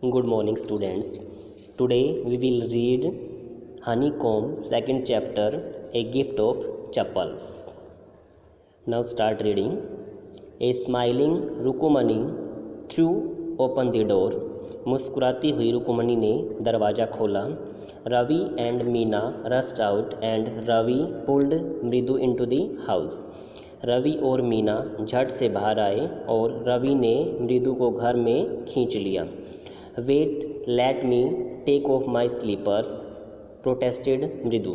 Good morning, students. Today we will read Honeycomb, second chapter, A Gift of Chappals. Now start reading. A smiling रुकुमनी threw open the door. मुस्कुराती हुई रुकुमनी ने दरवाज़ा खोला. Ravi and Meena rushed out and Ravi pulled मृदु into the house. Ravi और मीना झट से बाहर आए और रवि ने मृदु को घर में खींच लिया. Wait, let me take off my slippers, protested Mridu.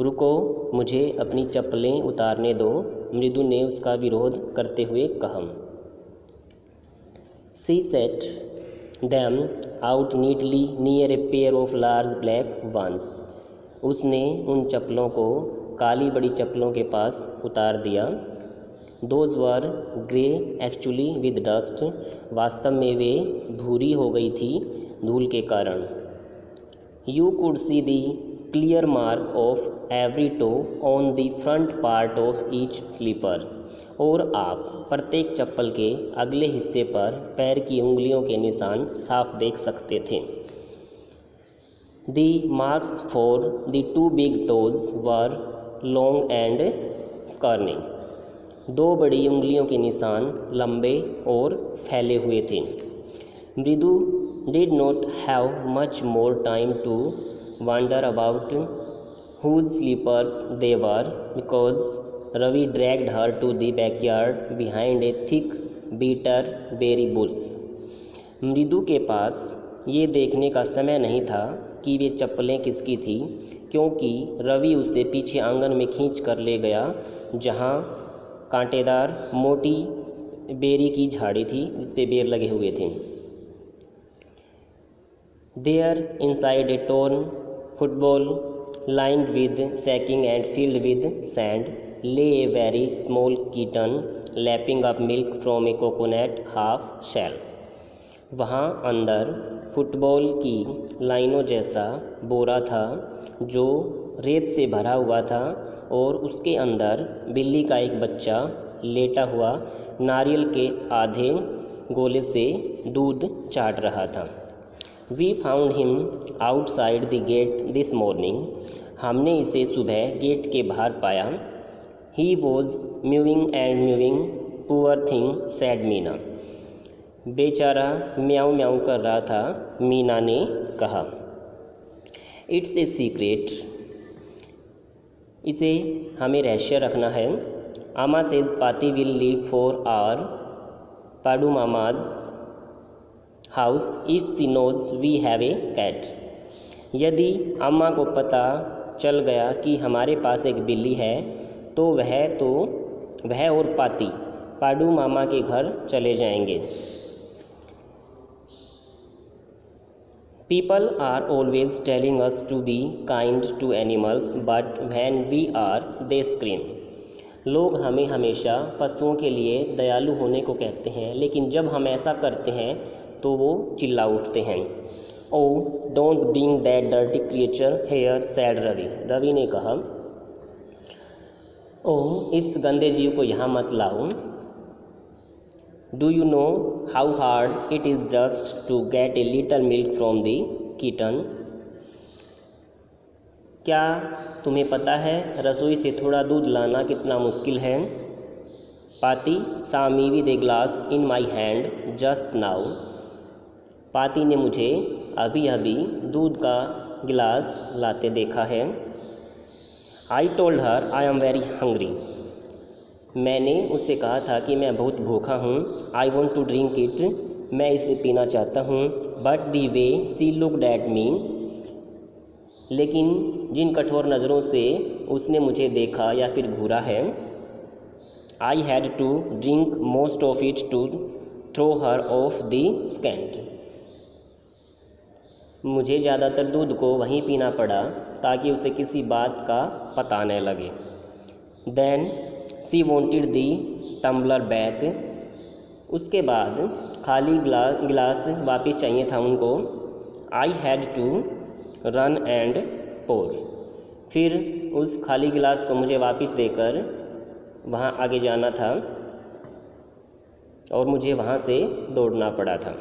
रुको, मुझे अपनी चप्पलें उतारने दो, मृदु ने उसका विरोध करते हुए कहा. She said them out neatly near a pair of large black ones. उसने उन चप्पलों को काली बड़ी चप्पलों के पास उतार दिया. Those were grey actually with dust. वास्तव में वे भूरी हो गई थी धूल के कारण. You could see the clear mark of every toe on the front part of each slipper. और आप प्रत्येक चप्पल के अगले हिस्से पर पैर की उंगलियों के निशान साफ देख सकते थे. The marks for the two big toes were long and scarring. दो बड़ी उंगलियों के निशान लंबे और फैले हुए थे. मृदु did not have much more time to wonder about whose slippers they were because Ravi dragged her to the backyard behind a thick beetle bush. मृदु के पास ये देखने का समय नहीं था कि वे चप्पलें किसकी थी, क्योंकि रवि उसे पीछे आंगन में खींच कर ले गया जहाँ कांटेदार मोटी बेरी की झाड़ी थी जिस पे बेर लगे हुए थे. There inside a torn football lined with sacking and filled with sand lay a very small kitten lapping up milk from a coconut half shell. वहाँ अंदर फुटबॉल की लाइनों जैसा बोरा था जो रेत से भरा हुआ था और उसके अंदर बिल्ली का एक बच्चा लेटा हुआ नारियल के आधे गोले से दूध चाट रहा था. We found him outside the gate this morning. हमने इसे सुबह गेट के बाहर पाया. He was mewing and mewing, poor thing, said Meena. बेचारा म्याऊं म्याऊं कर रहा था, मीना ने कहा. It's a secret. इसे हमें रहस्य रखना है. Amma says Pati will leave for our Padu Mama's house if she knows we have a cat. यदि अम्मा को पता चल गया कि हमारे पास एक बिल्ली है तो वह और पाती पाडू मामा के घर चले जाएंगे. People are always telling us to be kind to animals, but when we are, they scream. लोग हमें हमेशा पशुओं के लिए दयालु होने को कहते हैं, लेकिन जब हम ऐसा करते हैं तो वो चिल्ला उठते हैं. Oh, don't bring that dirty creature here, said Ravi. Ravi ने कहा, ओह, इस गंदे जीव को यहाँ मत लाओ. Do you know how hard it is just to get a little milk from the kitten? क्या तुम्हें पता है रसोई से थोड़ा दूध लाना कितना मुश्किल है? पाती saw me with a glass in my hand just now. पाती ने मुझे अभी अभी दूध का गिलास लाते देखा है. I told her I am very hungry. मैंने उससे कहा था कि मैं बहुत भूखा हूँ. I want to drink it. मैं इसे पीना चाहता हूँ. But the way she looked at me. लेकिन जिन कठोर नज़रों से उसने मुझे देखा या फिर घूरा है. I had to drink most of it to throw her off the scent. मुझे ज़्यादातर दूध को वहीं पीना पड़ा ताकि उसे किसी बात का पता न लगे. Then she wanted the tumbler back. उसके बाद खाली गिलास वापस चाहिए था उनको. I had to run and pour. फिर उस खाली गिलास को मुझे वापस देकर वहाँ आगे जाना था और मुझे वहाँ से दौड़ना पड़ा था.